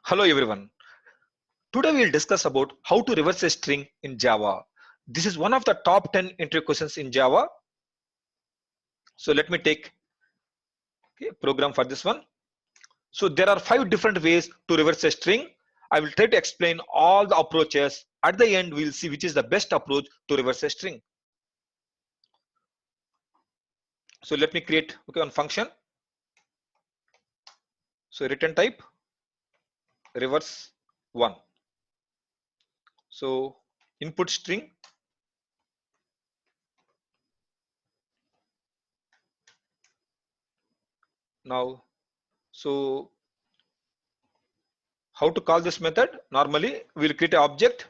Hello everyone. Today we'll discuss about how to reverse a string in Java. This is one of the top 10 interview questions in Java. So let me take a program for this one. So there are 5 different ways to reverse a string. I will try to explain all the approaches. At the end, we'll see which is the best approach to reverse a string. So let me create one function. So return type reverse 1. So input string. Now, so how to call this method? Normally, we'll create an object.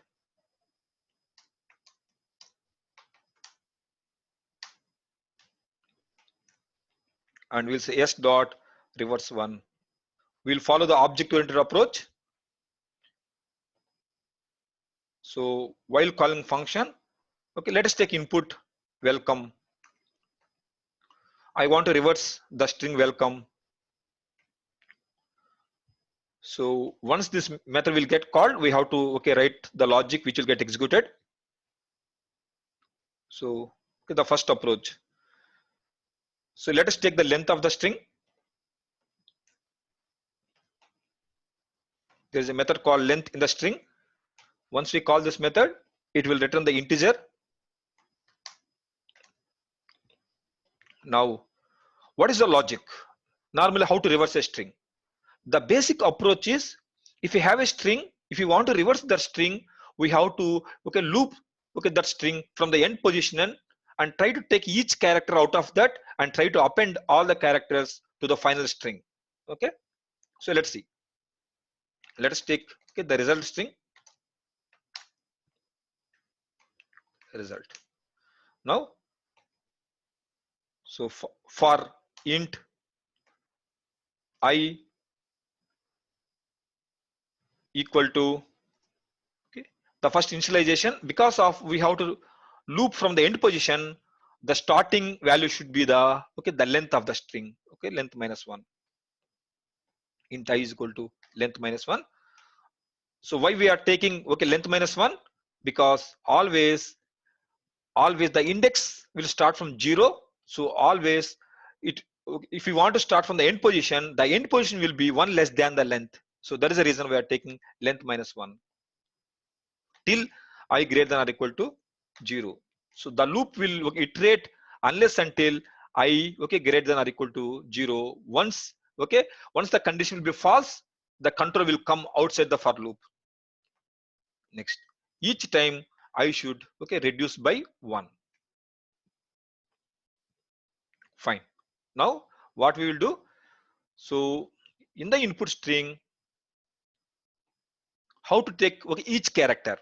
And we'll say s dot reverse 1. We'll follow the object oriented approach. So while calling function, okay, let us take input welcome. I want to reverse the string welcome. So once this method will get called, we have to write the logic which will get executed. So the first approach. So let us take the length of the string. There is a method called length in the string. Once we call this method, it will return the integer. Now, what is the logic? Normally, how to reverse a string? The basic approach is, if you have a string, if you want to reverse that string, we have to loop that string from the end position and try to take each character out of that and try to append all the characters to the final string. Okay, so let's see. Let us take the result string. Result. Now, so for int I equal to the first initialization, because of we have to loop from the end position, the starting value should be the length of the string. Length minus 1. Int I is equal to length minus 1. So why we are taking length minus 1? Because always the index will start from 0. So always if you want to start from the end position, the end position will be 1 less than the length. So that is the reason we are taking length minus 1 till I greater than or equal to 0. So the loop will iterate unless until I greater than or equal to 0. Once the condition will be false, the control will come outside the for loop. Next, each time I should reduce by 1. Fine. Now what we will do? So in the input string, how to take each character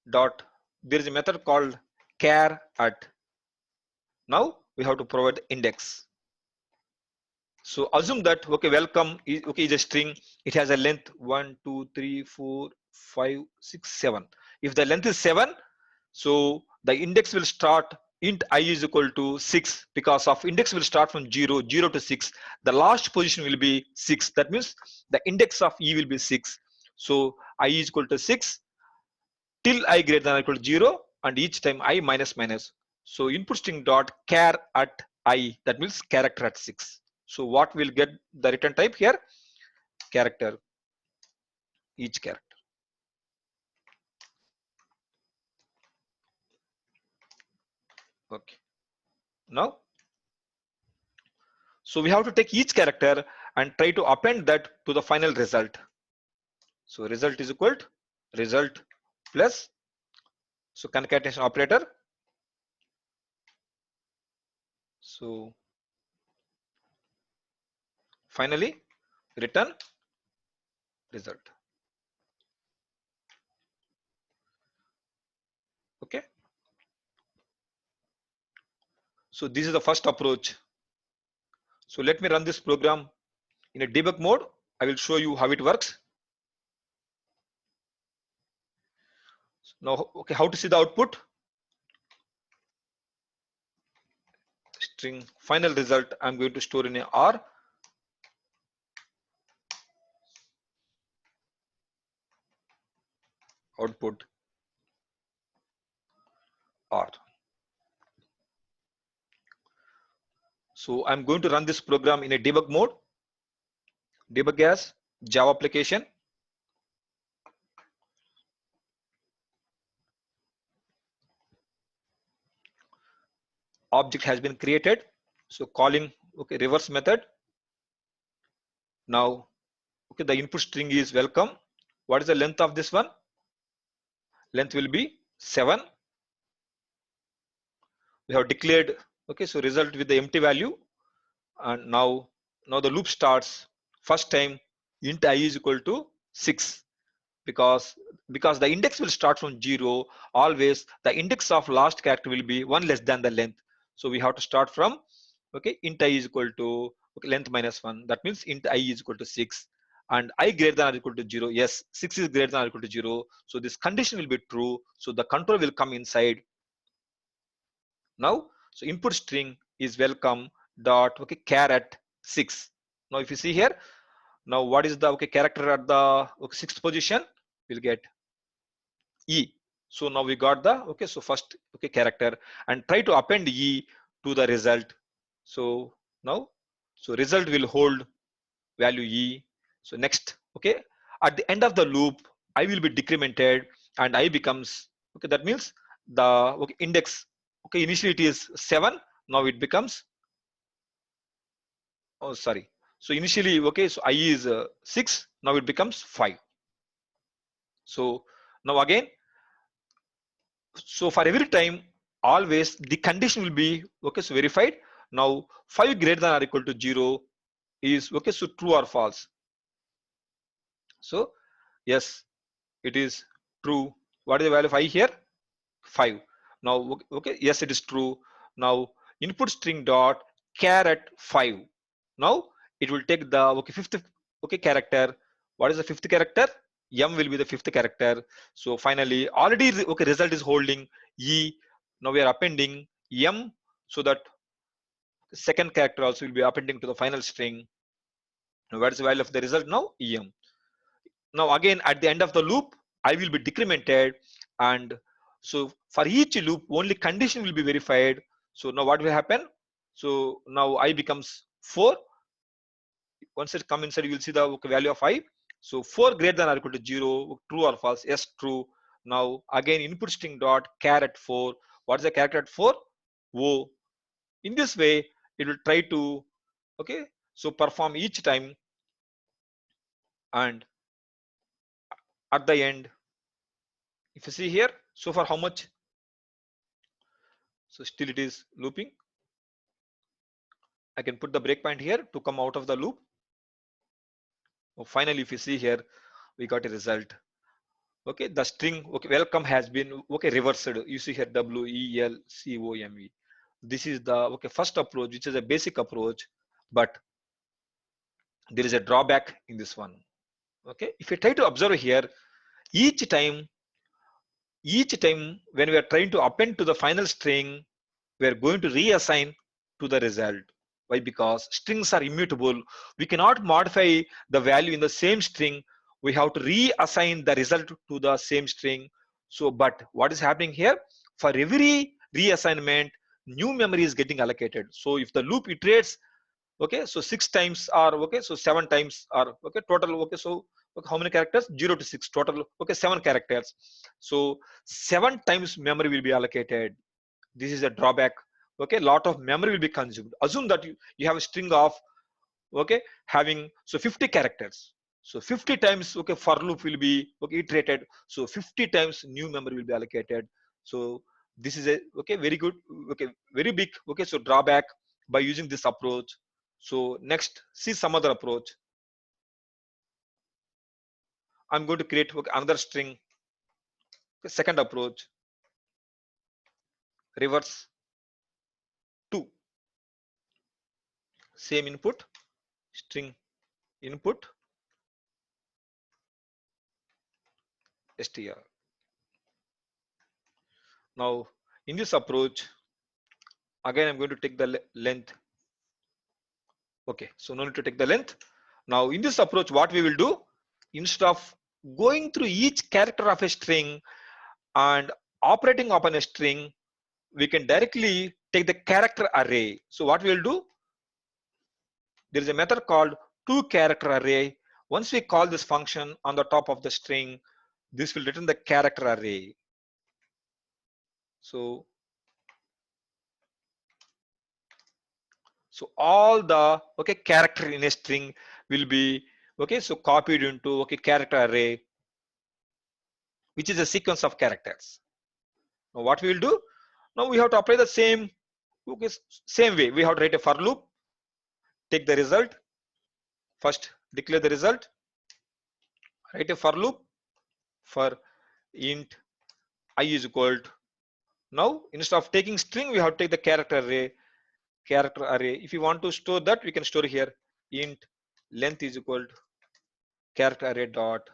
dot, there is a method called char at. Now we have to provide the index. So assume that welcome is a string. It has a length 1, 2, 3, 4, 5, 6, 7. If the length is 7, so the index will start int I is equal to 6, because of index will start from 0 to 6. The last position will be 6. That means the index of e will be 6. So I is equal to 6 till I greater than or equal to 0, and each time I minus minus. So input string dot char at I, that means character at 6. So what will get the return type here? Character, each character. Okay. Now, so we have to take each character and try to append that to the final result. So result is equal to result plus, so concatenation operator. So finally return result. Okay. So this is the first approach. So let me run this program in a debug mode. I will show you how it works. Now, how to see the output? String final result I'm going to store in a R. output R. So I'm going to run this program in a debug mode. Debug as Java application. Object has been created. So calling reverse method. Now the input string is welcome. What is the length of this one? Length will be 7. We have declared so result with the empty value, and now the loop starts. First time int I is equal to 6, because the index will start from 0. Always the index of last character will be 1 less than the length. So we have to start from int I is equal to length minus 1. That means int I is equal to 6, and I greater than or equal to 0. Yes, 6 is greater than or equal to 0. So this condition will be true. So the control will come inside. Now, so input string is welcome dot caret 6. Now if you see here, now what is the character at the sixth position? We'll get E. So now we got the so first character, and try to append E to the result. So now result will hold value E. So next at the end of the loop I will be decremented, and I becomes that means the index initially it is 7, now it becomes sorry, so initially so I is 6, now it becomes 5. So now again, so for every time always the condition will be so verified. Now 5 greater than or equal to 0 is so true or false. So yes, it is true. What is the value of I here? 5. Now yes, it is true. Now input string dot caret 5. Now it will take the fifth character. What is the fifth character? M will be the fifth character. So finally already result is holding E. Now we are appending M, so that second character also will be appending to the final string. Now what is the value of the result now? EM. Now again at the end of the loop I will be decremented, and so for each loop only condition will be verified. So now what will happen? So now I becomes 4. Once it come inside, you will see the value of I. So 4 greater than or equal to 0, true or false? Yes, true. Now again input string dot caret 4. What is the character at 4? O. In this way it will try to so perform each time, and at the end if you see here, so for how much, so still it is looping. I can put the breakpoint here to come out of the loop. Finally if you see here, we got a result. The string welcome has been reversed. You see here WELCOME. This is the first approach, which is a basic approach, but there is a drawback in this one. If you try to observe here, each time when we are trying to append to the final string, we are going to reassign to the result. Why? Because strings are immutable. We cannot modify the value in the same string. We have to reassign the result to the same string. So but what is happening here? For every reassignment, new memory is getting allocated. So if the loop iterates, so 6 times or so 7 times or total so how many characters? 0 to 6 total 7 characters. So 7 times memory will be allocated. This is a drawback. Lot of memory will be consumed. Assume that you have a string of having so 50 characters. So 50 times for loop will be iterated. So 50 times new memory will be allocated. So this is a very good very big so drawback by using this approach. So next, see some other approach. I'm going to create another string. Second approach, reverse 2. Same input, string input str. Now in this approach, again I'm going to take the length. So no need to take the length. Now in this approach, what we will do, instead of going through each character of a string and operating upon a string, we can directly take the character array. So what we'll do, there is a method called toCharacterArray. Once we call this function on the top of the string, this will return the character array. So all the character in a string will be so copied into character array, which is a sequence of characters. Now what we will do, now we have to apply the same same way. We have to write a for loop, take the result, first declare the result, write a for loop for int I is equal to, now instead of taking string we have to take the character array. If you want to store that, we can store here int length is equal to character array dot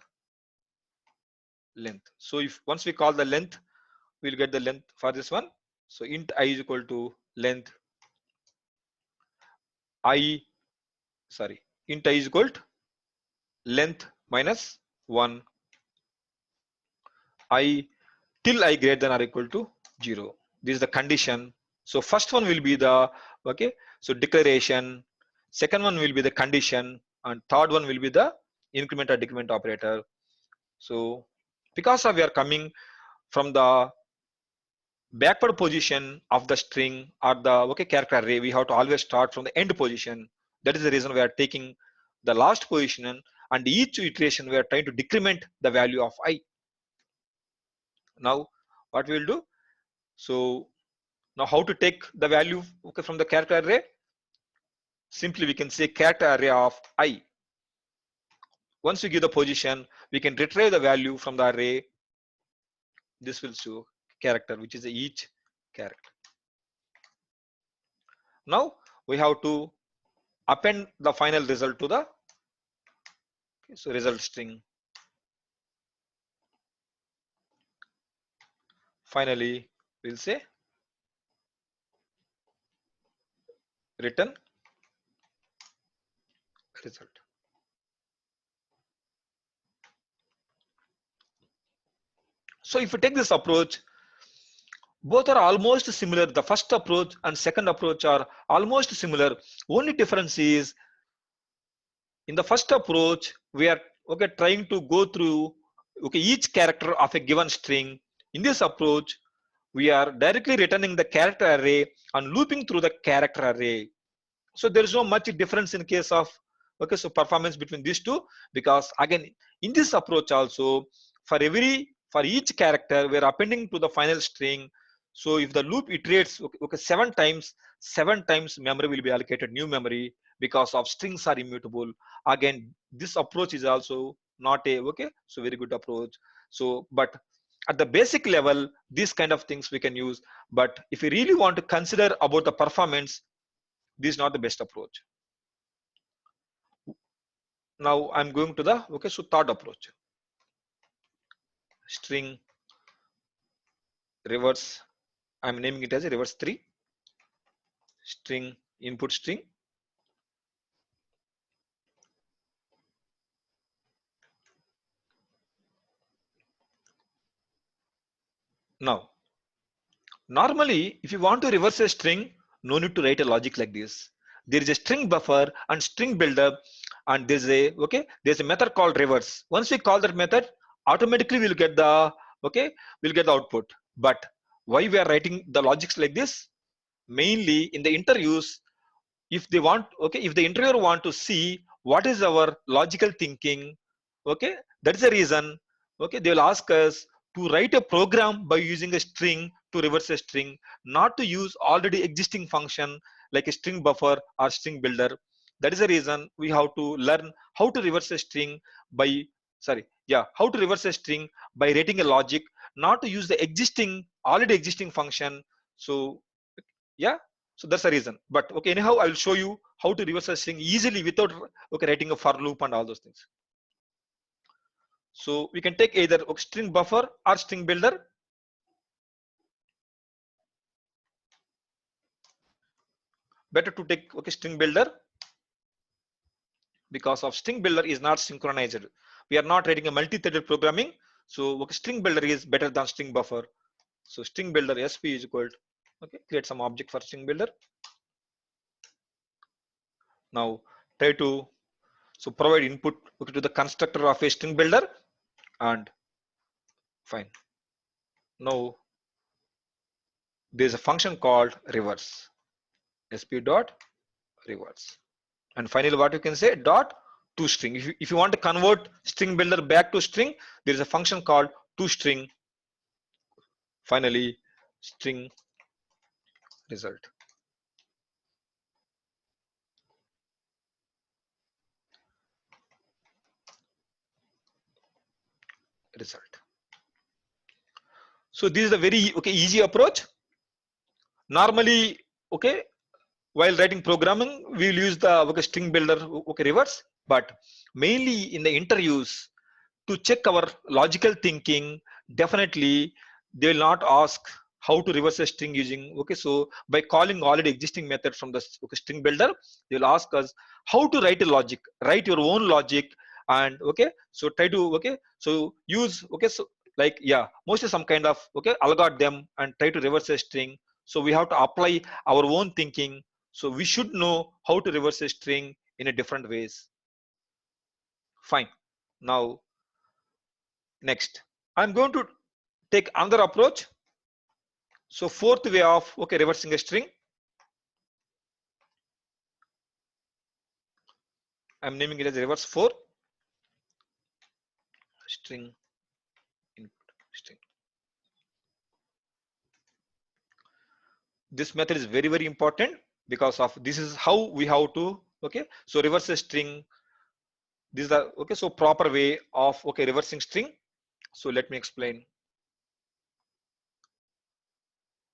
length. So if once we call the length, we'll get the length for this one. So int I is equal to length int I is equal to length minus 1 I till I greater than or equal to 0. This is the condition. So first one will be the so declaration, second one will be the condition, and third one will be the increment or decrement operator. So because of we are coming from the backward position of the string or the character array, we have to always start from the end position. That is the reason we are taking the last position, and each iteration we are trying to decrement the value of I. Now what we will do, so now how to take the value from the character array? Simply we can say character array of I. Once we give the position, we can retrieve the value from the array. This will show character, which is each character. Now we have to append the final result to the so result string. Finally, we'll say return result. So if you take this approach, both are almost similar. The first approach and second approach are almost similar. Only difference is in the first approach we are trying to go through each character of a given string. In this approach, we are directly returning the character array and looping through the character array. So there is no much difference in case of so performance between these two, because again in this approach also for each character we are appending to the final string. So if the loop iterates 7 times memory will be allocated, new memory, because of strings are immutable. Again this approach is also not a so very good approach. So but at the basic level these kind of things we can use, but if you really want to consider about the performance, this is not the best approach. Now I'm going to the so third approach, string reverse. I'm naming it as a reverse 3 string input string. Now normally if you want to reverse a string, no need to write a logic like this. There is a string buffer and string builder, and there's a method called reverse. Once we call that method, automatically we'll get the output. But why we are writing the logics like this? Mainly in the interviews, if they want if the interviewer want to see what is our logical thinking, that is the reason they will ask us to write a program by using a string to reverse a string, not to use already existing function like a string buffer or string builder. That is the reason we have to learn how to reverse a string by how to reverse a string by writing a logic, not to use the already existing function. So yeah, so that's the reason. But anyhow I will show you how to reverse a string easily without writing a for loop and all those things. So we can take either string buffer or string builder. Better to take string builder. because of string builder is not synchronized. We are not writing a multi-threaded programming. So okay, string builder is better than string buffer. So string builder sp is equal to, okay, create some object for string builder. Now try to so provide input okay, to the constructor of a string builder and fine. Now there is a function called reverse sp dot reverse. And finally, what you can say dot to string. If you want to convert string builder back to string, there is a function called to string. Finally, string result. Result. So this is a very okay easy approach. Normally, okay, while writing programming, we will use the okay, string builder okay reverse, but mainly in the interviews to check our logical thinking, definitely they will not ask how to reverse a string using okay. So by calling already existing method from the okay, string builder, they will ask us how to write a logic, write your own logic, and okay. So try to okay. So use okay. So like yeah, mostly some kind of okay algorithm and try to reverse a string. So we have to apply our own thinking. So we should know how to reverse a string in a different ways. Fine. Now next, I'm going to take another approach. So fourth way of okay reversing a string, I'm naming it as reverse for string input string. This method is very important because of this is how we have to okay. So reverse a string. This is the okay. So proper way of okay reversing string. So let me explain.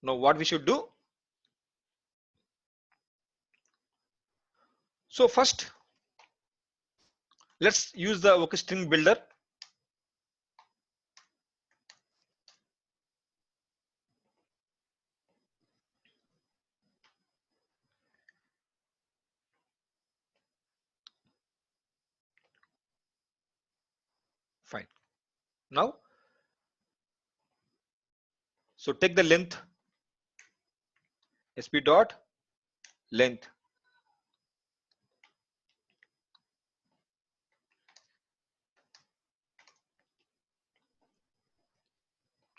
Now what we should do. So first, let's use the okay string builder. Fine. Now, so take the length sp dot length.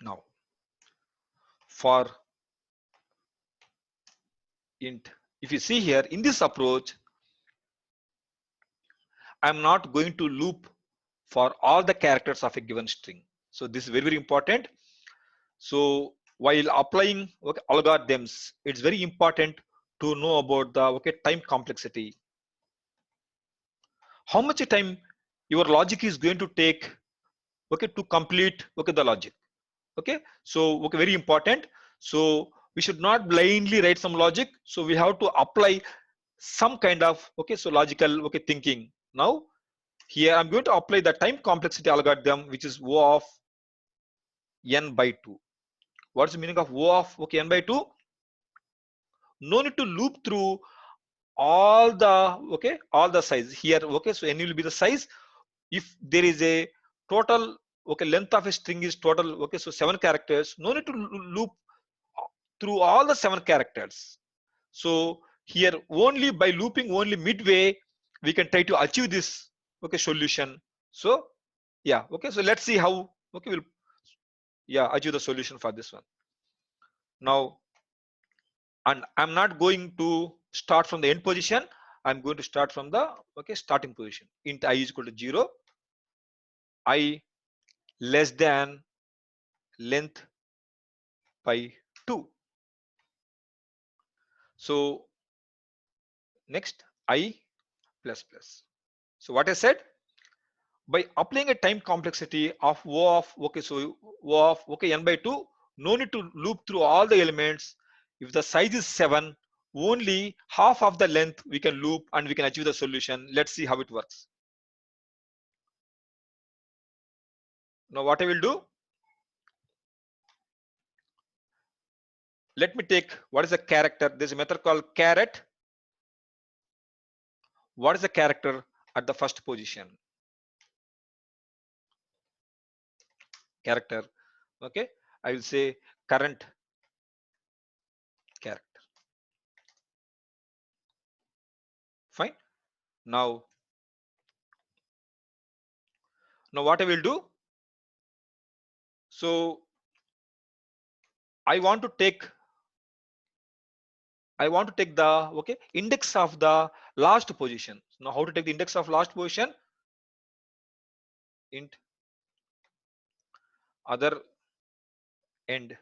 Now for int, if you see here in this approach, I'm not going to loop for all the characters of a given string. So this is very important. So while applying okay, algorithms, it's very important to know about the okay time complexity. How much time your logic is going to take okay to complete okay the logic. Okay, so okay very important. So we should not blindly write some logic. So we have to apply some kind of okay so logical okay thinking. Now here I'm going to apply the time complexity algorithm, which is O of n by 2. What's the meaning of O of okay n by 2? No need to loop through all the okay all the size here. Okay, so n will be the size. If there is a total okay length of a string is total okay so 7 characters, no need to loop through all the 7 characters. So here only by looping only midway we can try to achieve this okay solution. So yeah, okay, so let's see how okay we'll yeah achieve the solution for this one. Now, and I'm not going to start from the end position, I'm going to start from the okay starting position. Int I is equal to 0, I less than length by 2. So next I plus plus. So what I said, by applying a time complexity of O of okay so O of okay n by 2, no need to loop through all the elements. If the size is 7, only half of the length we can loop and we can achieve the solution. Let's see how it works. Now what I will do, let me take what is a character. There's a method called caret. What is a character? at the first position. Character. Okay, I will say current character. Fine. Now what I will do, so I want to take the okay index of the last position. Now how to take the index of last position? Int other end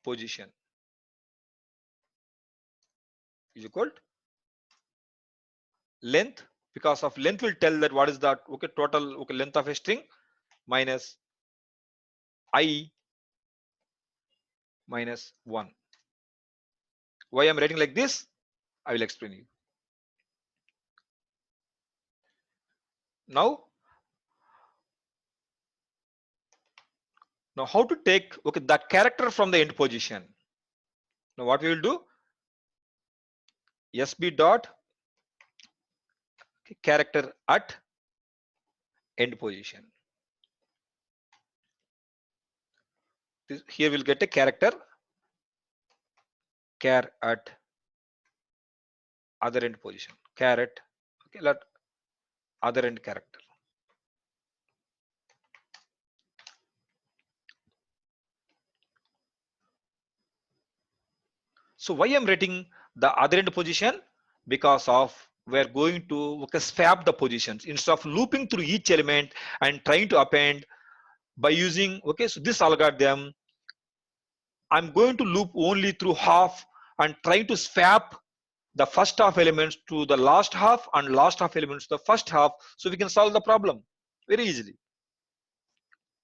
position is equal to length, because of length will tell that what is the okay total okay length of a string minus I minus 1. Why I'm writing like this, I will explain you. Now how to take okay the character from the end position. Now what we will do, sb dot character at end position. Here we'll get a character char at other end position, caret okay let other end character. So why I'm writing the other end position? Because of we're going to okay, swap the positions instead of looping through each element and trying to append by using okay so this algorithm. I'm going to loop only through half and trying to swap the first half elements to the last half and last half elements to the first half, so we can solve the problem very easily.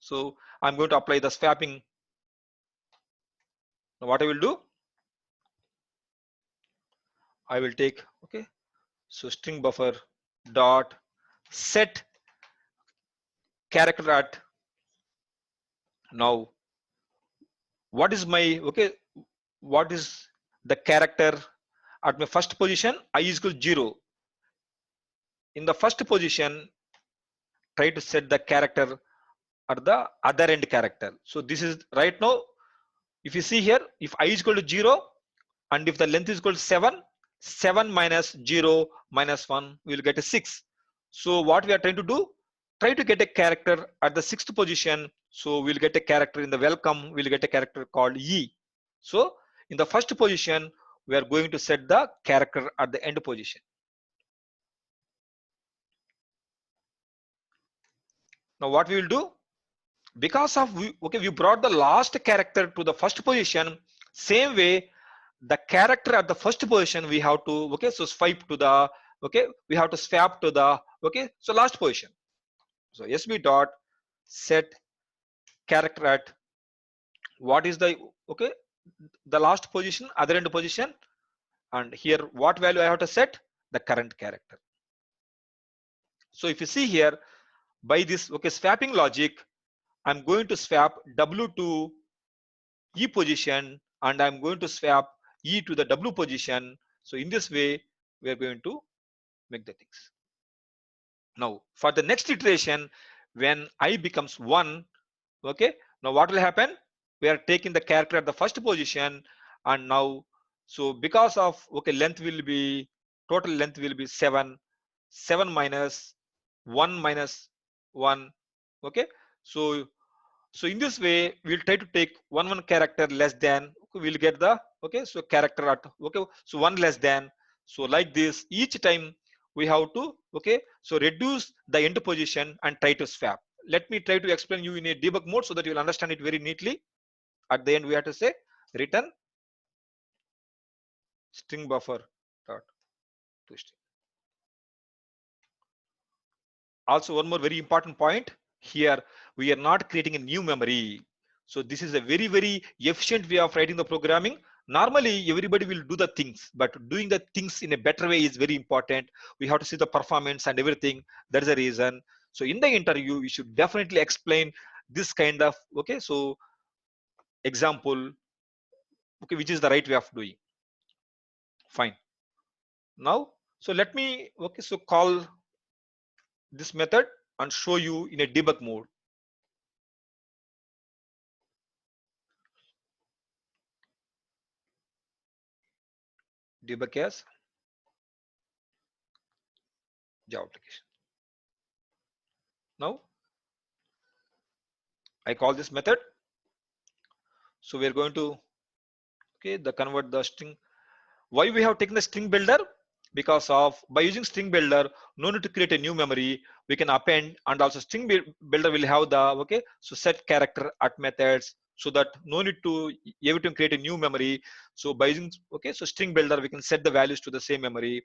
So I'm going to apply the swapping. Now what I will do, I will take okay so string buffer dot set character at. Now what is my okay what is the character at my first position? I is equal to 0. In the first position try to set the character at the other end character. So this is right now, if you see here, if I is equal to 0 and if the length is equal to 7, 7 minus 0 minus 1 we will get a 6. So what we are trying to do, try to get a character at the sixth position. So we'll get a character in the welcome, we'll get a character called E. So in the first position we are going to set the character at the end position. Now what we will do, because of we brought the last character to the first position, same way the character at the first position we have to okay so swipe to the okay we have to swap to the okay so last position. So sb dot set character at what is the okay the last position, other end position, and here what value I have to set, the current character. So if you see here, by this okay swapping logic, I'm going to swap w to E position and I'm going to swap E to the W position. So in this way, we are going to make the things. Now for the next iteration, when I becomes 1, okay, now what will happen? We are taking the character at the first position and now, so because of, okay, length will be, total length will be 7, 7 minus 1 minus 1, okay. So in this way, we'll try to take one character less than, okay, we'll get the, okay, so character at, okay, so 1 less than. So like this, each time we have to, okay, so reduce the end position and try to swap. Let me try to explain you in a debug mode so that you'll understand it very neatly. At the end, we have to say return string buffer dot to string. Also, one more very important point here, we are not creating a new memory. So this is a very efficient way of writing the programming. Normally, everybody will do the things, but doing the things in a better way is very important. We have to see the performance and everything. That is the reason. So in the interview, we should definitely explain this kind of, okay, so example, okay, which is the right way of doing. Fine. Now So let me, okay, so call this method and show you in a debug mode. Debug as Java application. Now I call this method. So we're going to, okay, the convert the string. Why we have taken the string builder? Because of by using string builder, no need to create a new memory. We can append, and also string builder will have the, okay, so set character at methods, so that no need to every time create a new memory. So by using, okay, so string builder, we can set the values to the same memory.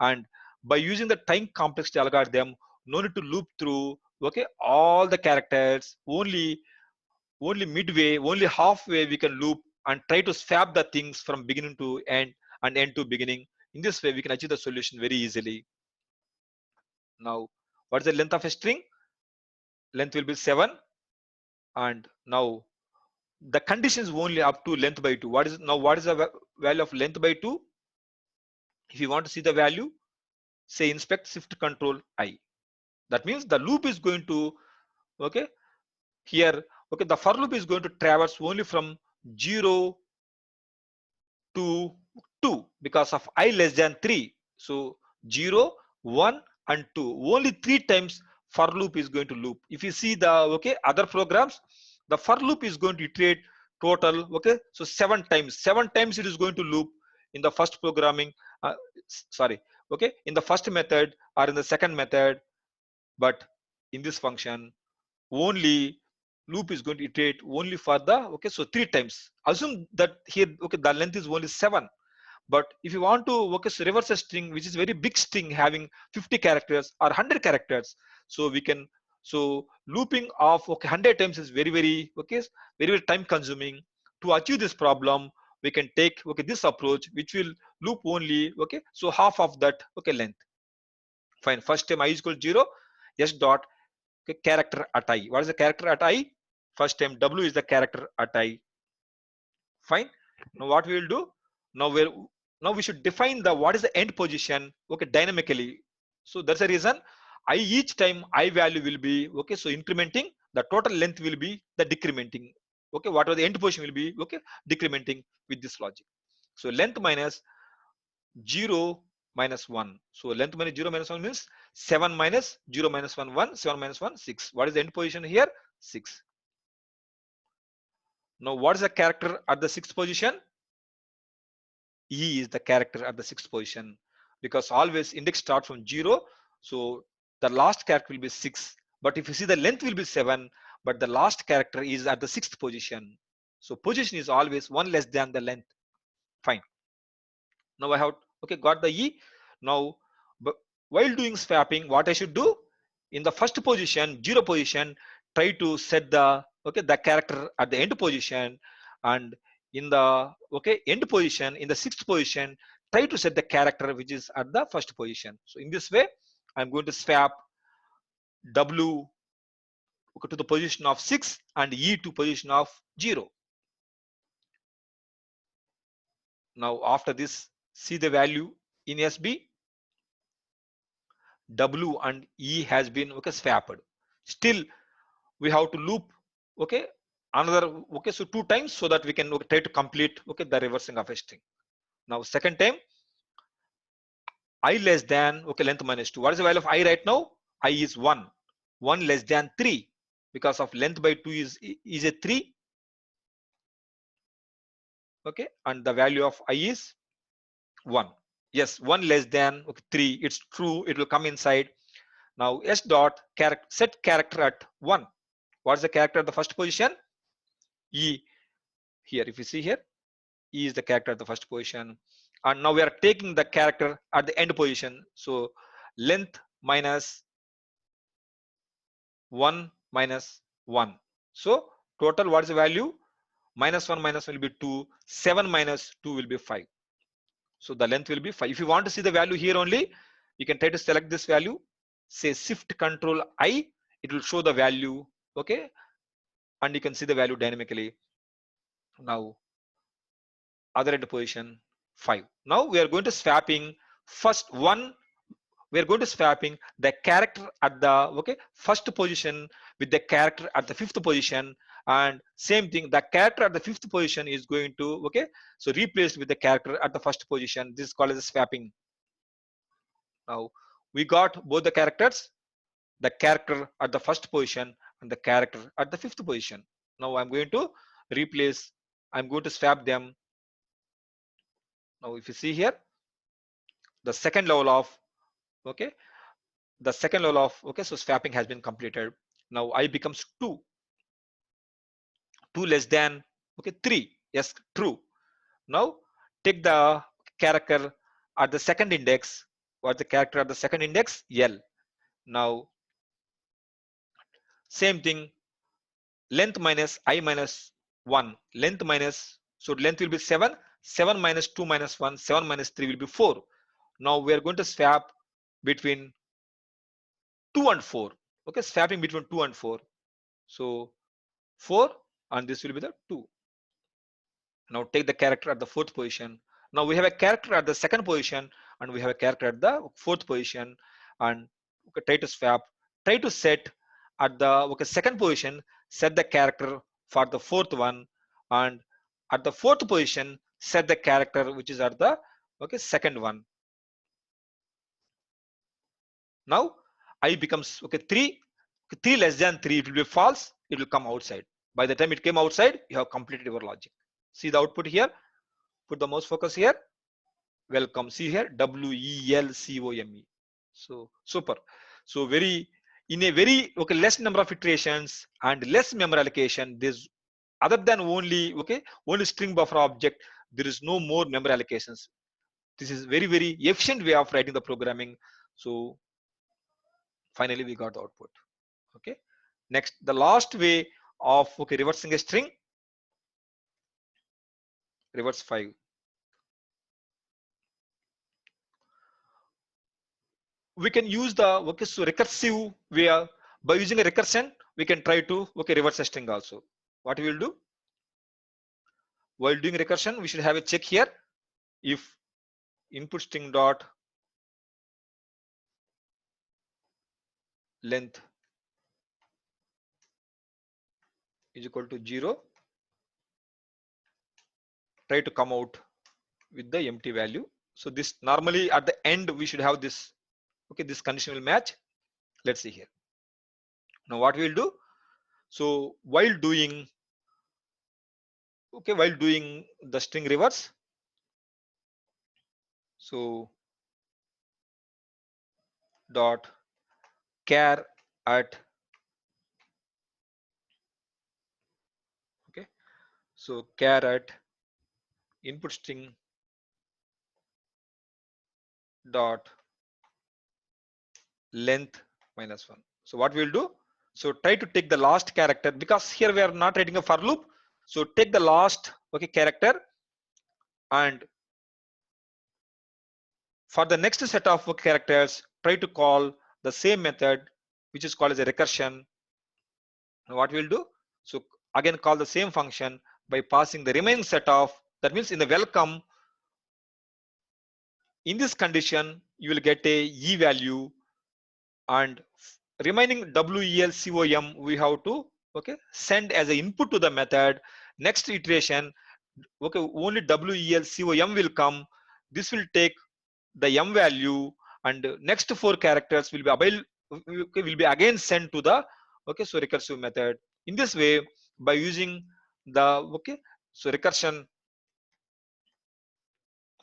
And by using the time complexity algorithm, no need to loop through, okay, all the characters. Only midway, only halfway we can loop and try to swap the things from beginning to end and end to beginning. In this way, we can achieve the solution very easily. Now, what is the length of a string? Length will be 7. And now the condition is only up to length by 2. What is the value of length by 2? If you want to see the value, say inspect shift control I. That means the loop is going to, okay, here, okay, the for loop is going to traverse only from 0 to 2 because of I less than 3. So 0, 1 and 2. Only 3 times for loop is going to loop. If you see the, okay, other programs, the for loop is going to iterate total, okay, so 7 times. 7 times it is going to loop in the first programming, sorry, okay, in the first method or in the second method. But in this function, only loop is going to iterate only for the, okay, so 3 times. Assume that here, okay, the length is only 7. But if you want to, okay, so reverse a string which is very big string having 50 characters or 100 characters, so we can, so looping of, okay, 100 times is very, okay, very time consuming. To achieve this problem, we can take, okay, this approach which will loop only, okay, so half of that, okay, length. Fine. First time I is equal to 0, s dot, okay, character at I. What is the character at I? First time w is the character at I. Fine. Now what we will do, now we should define the what is the end position, okay, dynamically. So that's the reason I each time I value will be, okay, so incrementing, the total length will be the decrementing, okay, whatever the end position will be, okay, decrementing with this logic. So length minus 0 minus 1. So length minus 0 minus 1 means 7 minus 0 minus 1, 1, 7 minus 1, 6. What is the end position here? 6. Now what is the character at the sixth position? E is the character at the sixth position, because always index starts from 0. So the last character will be 6. But if you see, the length will be 7, but the last character is at the sixth position. So position is always 1 less than the length. Fine. Now I have, okay, got the E. Now, but while doing swapping, what I should do? In the first position, 0 position, try to set the, okay, the character at the end position. And in the, okay, end position, in the sixth position, try to set the character which is at the first position. So in this way, I'm going to swap W, okay, to the position of 6 and E to position of 0. Now after this, see the value in SB. W and E has been, okay, swapped. Still we have to loop, okay, another, okay, so 2 times, so that we can, okay, try to complete, okay, the reversing of a string. Now second time, I less than, okay, length minus 2. What is the value of I right now? I is 1. 1 less than 3, because of length by 2 is a 3, okay, and the value of I is 1. Yes, 1 less than, okay, 3. It's true, it will come inside. Now s dot character, set character at 1. What's the character at the first position? E. Here, if you see here, E is the character at the first position. And now we are taking the character at the end position. So length minus 1 minus 1. So total, what is the value? Minus 1 minus 1 will be 2. 7 minus 2 will be 5. So the length will be 5. If you want to see the value here only, you can try to select this value. Say shift control I. It will show the value. Okay. And you can see the value dynamically. Now other end position 5. Now we are going to swapping first one, we are going to swapping the character at the first position with the character at the fifth position, and same thing, the character at the fifth position is going to so replaced with the character at the first position. This is called as swapping. Now we got both the characters, the character at the first position and the character at the fifth position. Now I'm going to replace, I'm going to swap them. Now if you see here, the second level of okay the second level of so swapping has been completed. Now I becomes 2 less than 3. Yes, true. Now take the character at the second index. What's the character at the second index? L. Now same thing, length minus I minus 1, length minus, so length will be 7, 7 minus 2 minus 1, 7 minus 3 will be 4. Now we are going to swap between 2 and 4. Swapping between 2 and 4. So 4 and this will be the 2. Now take the character at the fourth position. Now we have a character at the second position and we have a character at the fourth position, and try to swap, try to set at the second position, set the character for the fourth one, and at the fourth position set the character which is at the second one. Now I becomes 3, 3 less than 3, it will be false, it will come outside. By the time it came outside, you have completed your logic. See the output here, put the mouse focus here, welcome, see here, WELCOME. So super. So very, in a very less number of iterations and less memory allocation, this other than only only string buffer object, there is no more memory allocations. This is very efficient way of writing the programming. So finally we got the output. Next, the last way of reversing a string, reverse 5. We can use the so recursive way. By using a recursion, we can try to reverse a string also. What we will do while doing recursion, we should have a check here. If input string dot length is equal to 0, try to come out with the empty value. So this normally at the end we should have this this condition will match. Let's see here. Now what we will do, so while doing the string reverse, so dot char at so char at input string dot length minus 1. So what we will do, so try to take the last character, because here we are not writing a for loop. So take the last character, and for the next set of characters, try to call the same method which is called as a recursion. Now what we will do, so again call the same function by passing the remaining set of, that means in the welcome, in this condition you will get a e value, and remaining WELCOM we have to send as an input to the method. Next iteration only WELCOM will come. This will take the m value, and next 4 characters will be will be again sent to the so recursive method. In this way, by using the so recursion,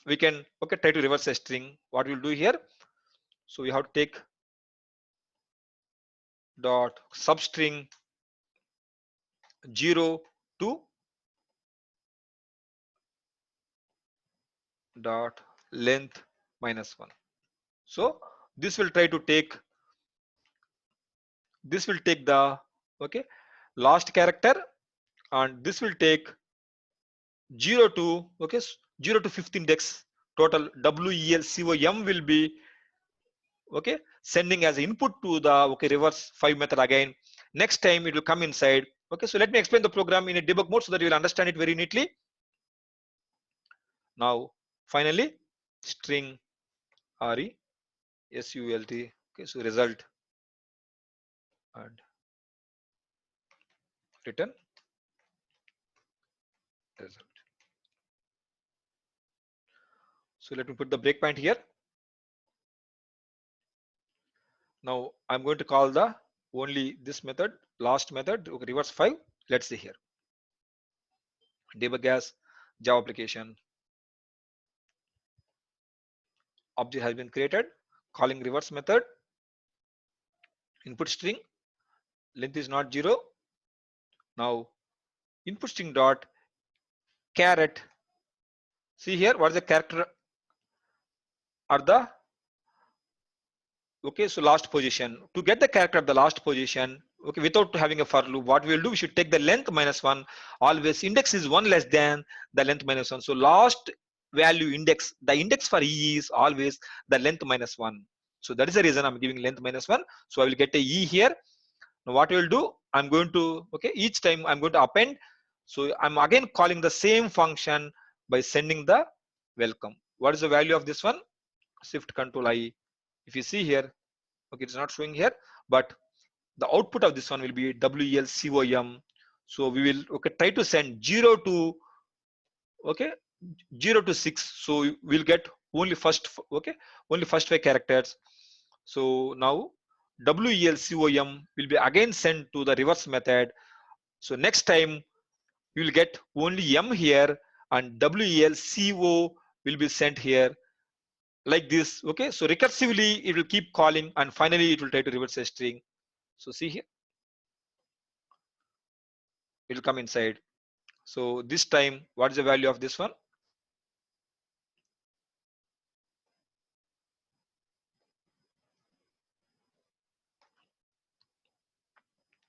we can try to reverse a string. What we'll do here, so we have to take dot substring 0 to dot length minus 1. So this will try to take, this will take the last character, and this will take 0 to 0 to 5th index. Total WELCOM will be sending as input to the reverse 5 method again. Next time it will come inside. So let me explain the program in a debug mode so that you will understand it very neatly. Now finally, string result. Okay, so result and return result. So let me put the breakpoint here. Now I'm going to call the only this method, last method, okay, reverse 5. Let's see here. Debug as Java application. Object has been created. Calling reverse method. Input string. Length is not 0. Now input string dot caret. See here, what is the character are the okay, so last position. To get the character at the last position, okay, without having a for loop, what we will do, we should take the length minus 1. Always index is 1 less than the length minus 1. So last value index, the index for E is always the length minus 1. So that is the reason I'm giving length minus 1. So I will get a E here. Now what we will do, I'm going to, okay, each time I'm going to append. So I'm again calling the same function by sending the welcome. What is the value of this one? Shift Control I. If you see here, okay, it's not showing here, but the output of this one will be WLCOM. So we will, okay, try to send 0 to, okay, 0 to 6. So we'll get only first, okay, only first 5 characters. So now WLCOM will be again sent to the reverse method. So next time you will get only M here and WLCO will be sent here like this. Okay, so recursively it will keep calling and finally it will try to reverse a string. So see here, it will come inside. So this time, what is the value of this one?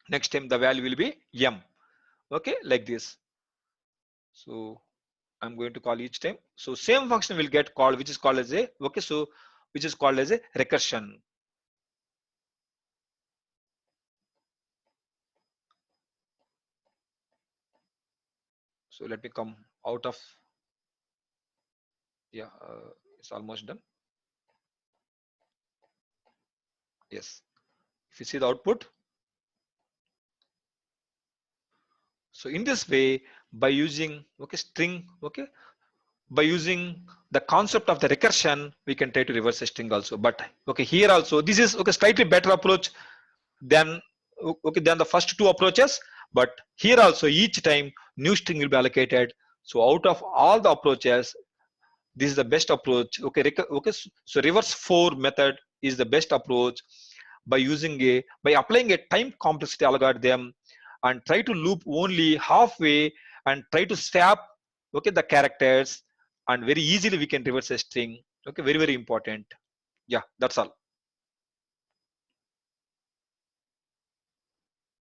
Next time the value will be M. Okay, like this. So I'm going to call each time. So same function will get called, which is called as a, okay, so which is called as a recursion. So let me come out of, yeah, it's almost done. Yes, if you see the output. So in this way, by using, okay, string, okay, by using the concept of the recursion, we can try to reverse a string also. But okay, here also this is, okay, slightly better approach than, okay, than the first two approaches. But here also each time new string will be allocated. So out of all the approaches, this is the best approach. Okay, okay, so reverse 4 method is the best approach by using by applying a time complexity algorithm and try to loop only halfway and try to swap, okay, the characters, and very easily we can reverse a string. Okay, very important. Yeah, that's all.